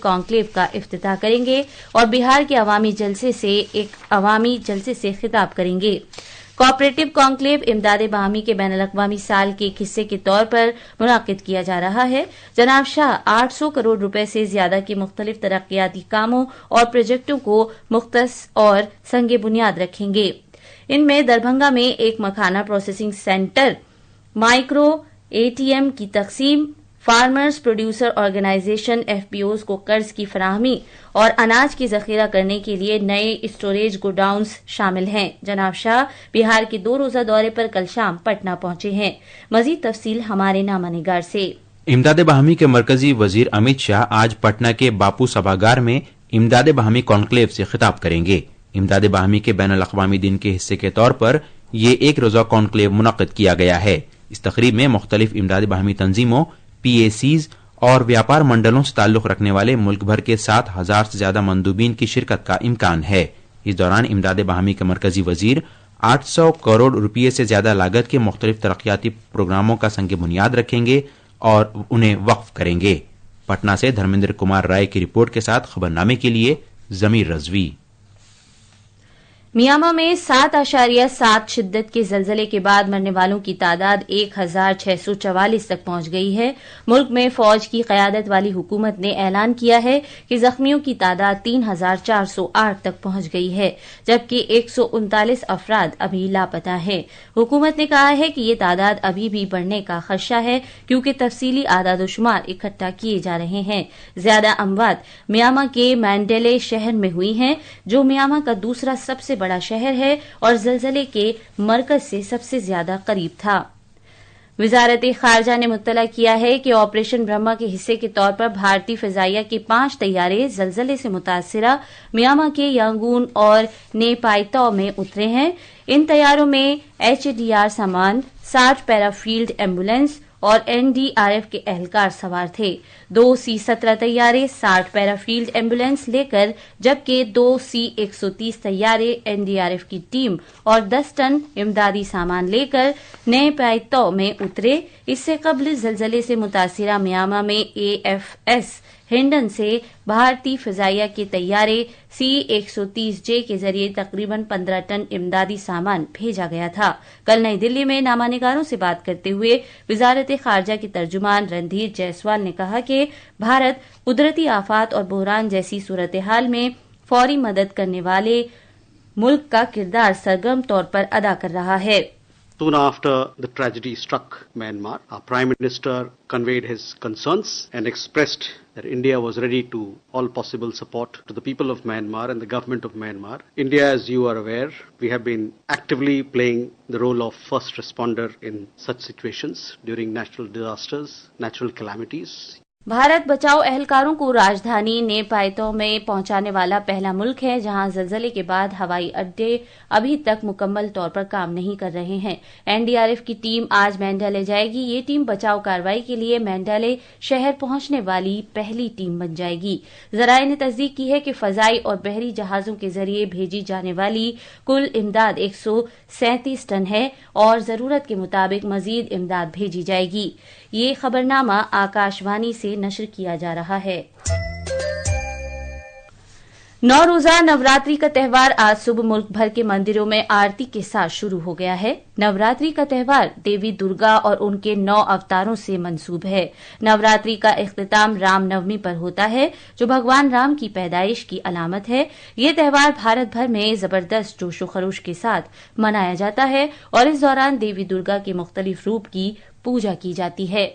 Conclave کا افتتاح کریں گے اور بہار کے عوامی جلسے سے خطاب کریں گے۔ کوآپریٹو کانکلیو امداد باہمی کے بین الاقوامی سال کے ایک حصے کے طور پر منعقد کیا جا رہا ہے۔ جناب شاہ 800 کروڑ روپے سے زیادہ کے مختلف ترقیاتی کاموں اور پروجیکٹوں کو مختص اور سنگ بنیاد رکھیں گے۔ ان میں دربھنگا میں ایک مکھانا پروسیسنگ سینٹر، مائکرو ATM کی تقسیم، فارمرز پروڈیوسر آرگنائزیشن FPOs کو قرض کی فراہمی اور اناج کی ذخیرہ کرنے کے لیے نئے اسٹوریج گوڈاؤنز شامل ہیں۔ جناب شاہ بہار کے 2 روزہ دورے پر کل شام پٹنہ پہنچے ہیں۔ مزید تفصیل ہمارے نامہ نگار سے۔ امداد باہمی کے مرکزی وزیر امت شاہ آج پٹنہ کے باپو سبھاگار میں امداد باہمی کانکلیو سے خطاب کریں گے۔ امداد باہمی کے بین الاقوامی دن کے حصے کے طور پر یہ ایک روزہ کانکلیو منعقد کیا گیا ہے۔ اس تقریب میں مختلف امداد باہمی تنظیموں، PACs اور ویاپار منڈلوں سے تعلق رکھنے والے ملک بھر کے 7,000 سے زیادہ مندوبین کی شرکت کا امکان ہے۔ اس دوران امداد باہمی کے مرکزی وزیر 800 کروڑ روپے سے زیادہ لاگت کے مختلف ترقیاتی پروگراموں کا سنگ بنیاد رکھیں گے اور انہیں وقف کریں گے۔ پٹنہ سے دھرمیندر کمار رائے کی رپورٹ کے ساتھ خبرنامے کے لیے ضمیر رضوی۔ میانمار میں 7.7 شدت کے زلزلے کے بعد مرنے والوں کی تعداد 1,644 تک پہنچ گئی ہے۔ ملک میں فوج کی قیادت والی حکومت نے اعلان کیا ہے کہ زخمیوں کی تعداد 3,408 تک پہنچ گئی ہے، جبکہ 139 افراد ابھی لاپتہ ہیں۔ حکومت نے کہا ہے کہ یہ تعداد ابھی بھی بڑھنے کا خدشہ ہے کیونکہ تفصیلی اعداد و شمار اکٹھا کیے جا رہے ہیں۔ زیادہ اموات میانمار کے مینڈلے شہر میں ہوئی ہیں، جو میانمار کا دوسرا سب سے بڑا شہر ہے اور زلزلے کے مرکز سے سب سے زیادہ قریب تھا۔ وزارت خارجہ نے مطلع کیا ہے کہ آپریشن برہما کے حصے کے طور پر بھارتی فضائیہ کے 5 طیارے زلزلے سے متاثرہ میانمار کے یانگون اور نیپائتاؤ میں اترے ہیں۔ ان طیاروں میں HDR سامان، 60 پیرا فیلڈ ایمبولینس اور NDRF کے اہلکار سوار تھے۔ 2 C-17 طیارے 60 پیرا فیلڈ ایمبولینس لے کر، جبکہ 2 C-130 طیارے NDRF کی ٹیم اور 10 ٹن امدادی سامان لے کر نئے پائتاؤ میں اترے۔ اس سے قبل زلزلے سے متاثرہ میانمار میں AFS ہنڈن سے بھارتی فضائیہ کے طیارے C-130J کے ذریعے تقریباً 15 ٹن امدادی سامان بھیجا گیا تھا۔ کل نئی دلی میں نامہ نگاروں سے بات کرتے ہوئے وزارت خارجہ کے ترجمان رندھیر جیسوال نے کہا کہ بھارت قدرتی آفات اور بحران جیسی صورتحال میں فوری مدد کرنے والے ملک کا کردار سرگرم طور پر ادا کر رہا ہے۔ Soon after the tragedy struck Myanmar, our Prime Minister conveyed his concerns and expressed that India was ready to all possible support to the people of Myanmar and the government of Myanmar. India, as you are aware, we have been actively playing the role of first responder in such situations during natural disasters, natural calamities. Bharat بچاؤ اہلکاروں کو راجدھانی نیپائتاؤ میں پہنچانے والا پہلا ملک ہے جہاں زلزلے کے بعد ہوائی اڈے ابھی تک مکمل طور پر کام نہیں کر رہے ہیں۔ NDRF کی ٹیم آج مینڈالے جائے گی۔ یہ ٹیم بچاؤ کارروائی کے لیے مینڈالے شہر پہنچنے والی پہلی ٹیم بن جائے گی۔ ذرائع نے تصدیق کی ہے کہ فضائی اور بحری جہازوں کے ذریعے بھیجی جانے والی کل امداد 137 ٹن ہے اور ضرورت کے مطابق مزید امداد بھیجی جائے گی۔ یہ خبرنامہ آکاش وانی سے نشر کیا جا رہا ہے۔ 9 روزہ نوراتری کا تہوار آج صبح ملک بھر کے مندروں میں آرتی کے ساتھ شروع ہو گیا ہے۔ نوراتری کا تہوار دیوی درگا اور ان کے 9 اوتاروں سے منسوب ہے۔ نوراتری کا اختتام رام نومی پر ہوتا ہے جو بھگوان رام کی پیدائش کی علامت ہے۔ یہ تہوار بھارت بھر میں زبردست جوش و خروش کے ساتھ منایا جاتا ہے اور اس دوران دیوی درگا کے مختلف روپ کی پوجا کی جاتی ہے۔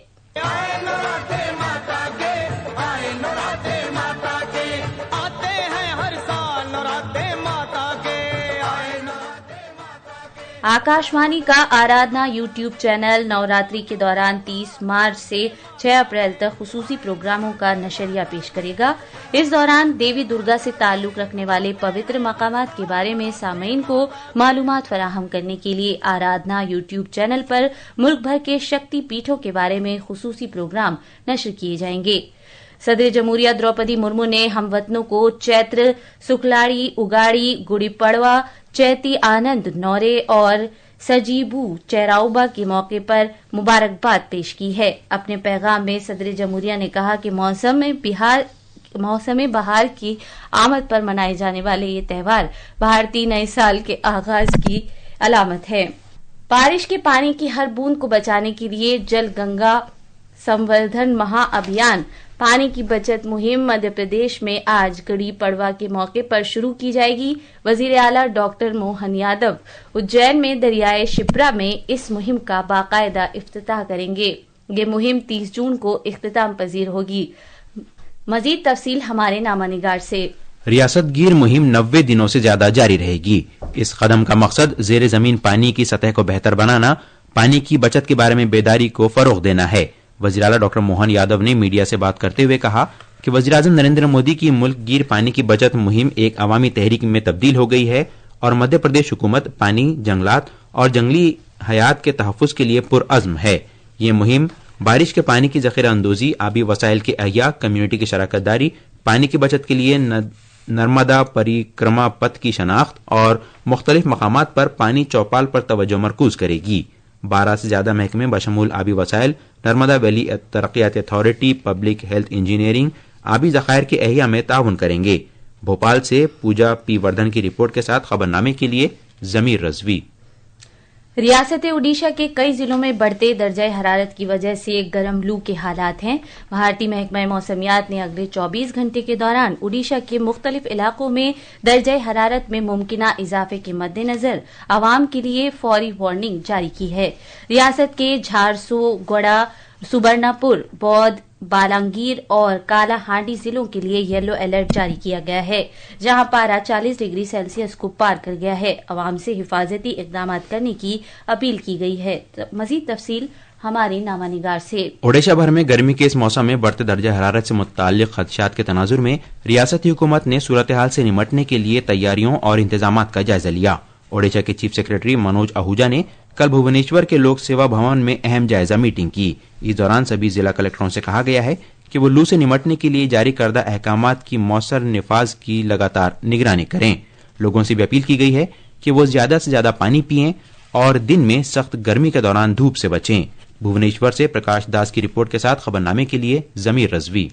آکاش وانی کا آرادھنا یوٹیوب چینل نوراتری کے دوران 30 مارچ سے 6 اپریل تک خصوصی پروگراموں کا نشریہ پیش کرے گا۔ اس دوران دیوی درگا سے تعلق رکھنے والے پوتر مقامات کے بارے میں سامعین کو معلومات فراہم کرنے کے لیے آرادھنا یوٹیوب چینل پر ملک بھر کے شکتی پیٹھوں کے بارے میں خصوصی پروگرام نشر کیے جائیں گے۔ صدر جمہوریہ دروپدی مرمو نے ہم وطنوں کو چیتر سکلاڑی، اگاڑی، گڑی پڑوا، چیتی آنند نورے اور سجیبو چیراؤبا کے موقع پر مبارکباد پیش کی ہے۔ اپنے پیغام میں صدر جمہوریہ نے کہا کہ موسم بہار کی آمد پر منائے جانے والے یہ تہوار بھارتی نئے سال کے آغاز کی علامت ہے۔ بارش کے پانی کی ہر بوند کو بچانے کے لیے جل گنگا سموردھن مہا ابھیان پانی کی بچت مہم مدھیہ پردیش میں آج گڑی پڑوا کے موقع پر شروع کی جائے گی۔ وزیر اعلیٰ ڈاکٹر موہن یادو اجین میں دریائے شپرا میں اس مہم کا باقاعدہ افتتاح کریں گے۔ یہ مہم 30 جون کو اختتام پذیر ہوگی۔ مزید تفصیل ہمارے نامہ نگار سے۔ ریاست گیر مہم 90 دنوں سے زیادہ جاری رہے گی۔ اس قدم کا مقصد زیر زمین پانی کی سطح کو بہتر بنانا، پانی کی بچت کے بارے میں بیداری کو فروغ دینا ہے۔ وزیر اعلیٰ ڈاکٹر موہن یادو نے میڈیا سے بات کرتے ہوئے کہا کہ وزیراعظم نریندر مودی کی ملک گیر پانی کی بچت مہم ایک عوامی تحریک میں تبدیل ہو گئی ہے اور مدھیہ پردیش حکومت پانی، جنگلات اور جنگلی حیات کے تحفظ کے لیے پرعزم ہے۔ یہ مہم بارش کے پانی کی ذخیرہ اندوزی، آبی وسائل کے احیاء، کمیونٹی کی شراکت داری، پانی کی بچت کے لیے نرمدا پریکرما پتھ کی شناخت اور مختلف مقامات پر پانی چوپال پر توجہ مرکوز کرے گی۔ 12 سے زیادہ محکمے بشمول آبی وسائل، نرمدا ویلی ترقیاتی اتھارٹی، پبلک ہیلتھ انجینئرنگ، آبی ذخائر کے احیاء میں تعاون کریں گے۔ بھوپال سے پوجا پی وردھن کی رپورٹ کے ساتھ خبرنامے کے لیے ضمیر رضوی۔ ریاست اڈیشہ کے کئی ضلعوں میں بڑھتے درجہ حرارت کی وجہ سے گرم لو کے حالات ہیں۔ بھارتی محکمہ موسمیات نے اگلے 24 گھنٹے کے دوران اڈیشہ کے مختلف علاقوں میں درجہ حرارت میں ممکنہ اضافے کے مد نظر عوام کے لیے فوری وارننگ جاری کی ہے۔ ریاست کے جھارسوگوڑا، سبرنا پور، بودھ، بالانگیر اور کالا ہانڈی ضلعوں کے لیے یلو الرٹ جاری کیا گیا ہے، جہاں پارہ 40 ڈگری سیلسیس کو پار کر گیا ہے۔ عوام سے حفاظتی اقدامات کرنے کی اپیل کی گئی ہے۔ مزید تفصیل ہماری نامہ نگار سے۔ اوڈیشہ بھر میں گرمی کے اس موسم میں بڑھتے درجہ حرارت سے متعلق خدشات کے تناظر میں ریاستی حکومت نے صورتحال سے نمٹنے کے لیے تیاریوں اور انتظامات کا جائزہ لیا۔ اوڈیشہ کے چیف سیکرٹری منوج اہوجا نے کل بھونیشور کے لوک سیوا بھون میں اہم جائزہ میٹنگ کی۔ اس دوران سبھی ضلع کلکٹروں سے کہا گیا ہے کہ وہ لو سے نمٹنے کے لیے جاری کردہ احکامات کی مؤثر نفاذ کی لگاتار نگرانی کریں۔ لوگوں سے بھی اپیل کی گئی ہے کہ وہ زیادہ سے زیادہ پانی پئیں اور دن میں سخت گرمی کے دوران دھوپ سے بچیں۔ بھونیشور سے پرکاش داس کی رپورٹ کے ساتھ خبرنامے کے لیے ضمیر رضوی۔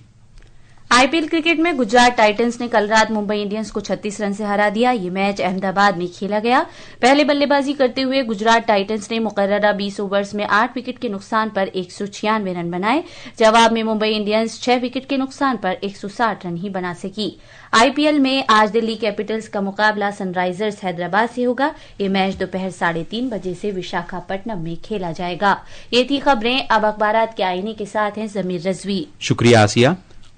آئی پی ایل کرکٹ میں گجرات ٹائٹنز نے کل رات ممبئی انڈینز کو 36 رن سے ہرا دیا۔ یہ میچ احمد آباد میں کھیلا گیا۔ پہلے بلے بازی کرتے ہوئے گجرات ٹائٹنز نے مقررہ 20 اوورز میں 8 وکٹ کے نقصان پر 196 رن بنائے۔ جواب میں ممبئی انڈینز 6 وکٹ کے نقصان پر 160 رن ہی بنا سکی۔ آئی پی ایل میں آج دلی کیپٹلز کا مقابلہ سن رائزرز حیدرآباد سے ہوگا۔ یہ میچ دوپہر 3:30 بجے سے وشاکھاپٹنم میں کھیلا جائے گا۔ یہ تھی خبریں۔ اب اخبارات کے آئینے کے ساتھ ہیں ضمیر رضوی۔ شکریہ آسیہ۔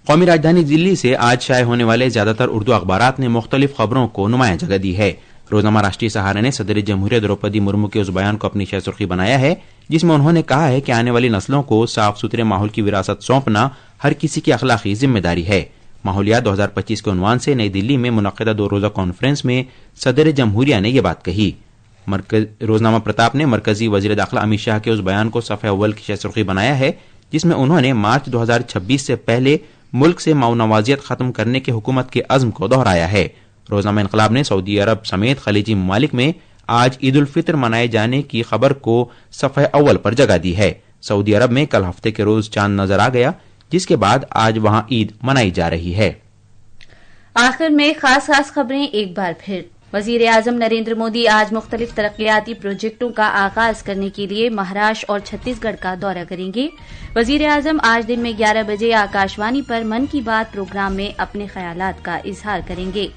قومی راجدھانی دلی سے آج شائع ہونے والے زیادہ تر اردو اخبارات نے مختلف خبروں کو نمایاں جگہ دی ہے۔ روزنامہ راشٹریہ سہارا نے صدر جمہوریہ دروپدی مرمو کے اس بیان کو اپنی شہ سرخی بنایا ہے جس میں انہوں نے کہا ہے کہ آنے والی نسلوں کو صاف ستھرے ماحول کی وراثت سونپنا ہر کسی کی اخلاقی ذمہ داری ہے۔ ماحولیات 2025 کے عنوان سے نئی دلی میں منعقدہ 2 روزہ کانفرنس میں صدر جمہوریہ نے یہ بات کہی۔ روزنامہ پرتاپ نے مرکزی وزیر داخلہ امت شاہ کے اس بیان کو صفحہ اول کی شہ سرخی بنایا ہے جس میں انہوں نے مارچ 2026 سے پہلے ملک سے ماؤ نوازیت ختم کرنے کے حکومت کے عزم کو دہرایا ہے۔ روزنامہ انقلاب نے سعودی عرب سمیت خلیجی ممالک میں آج عید الفطر منائے جانے کی خبر کو صفحہ اول پر جگہ دی ہے۔ سعودی عرب میں کل ہفتے کے روز چاند نظر آ گیا جس کے بعد آج وہاں عید منائی جا رہی ہے۔ آخر میں خاص خبریں ایک بار پھر۔ وزیر اعظم نریندر مودی آج مختلف ترقیاتی پروجیکٹوں کا آغاز کرنے کے لیے مہاراشٹر اور چھتیس گڑھ کا دورہ کریں گے۔ وزیر اعظم آج دن میں 11 بجے آکاشوانی پر من کی بات پروگرام میں اپنے خیالات کا اظہار کریں گے۔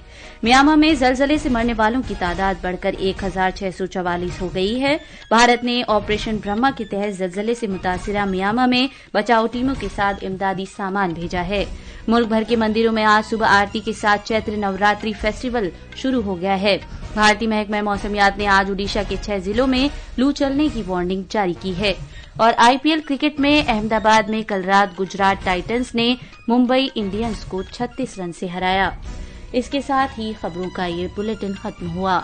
میانمار میں زلزلے سے مرنے والوں کی تعداد بڑھ کر 1644 ہو گئی ہے۔ بھارت نے آپریشن برہما کے تحت زلزلے سے متاثرہ میانمار میں بچاؤ ٹیموں کے ساتھ امدادی سامان بھیجا ہے۔ ملک بھر کے مندروں میں آج صبح آرتی کے ساتھ چیتر نوراتری فیسٹیول شروع ہو گیا ہے۔ بھارتی محکمہ موسمیات نے آج اڈیشہ کے 6 ضلعوں میں لو چلنے کی وارننگ جاری کی ہے۔ اور آئی پی ایل کرکٹ میں احمد آباد میں کل رات گجرات ٹائٹنز نے ممبئی انڈینز کو 36 رن سے ہرایا۔ اس کے ساتھ ہی خبروں کا یہ بلیٹن ختم ہوا۔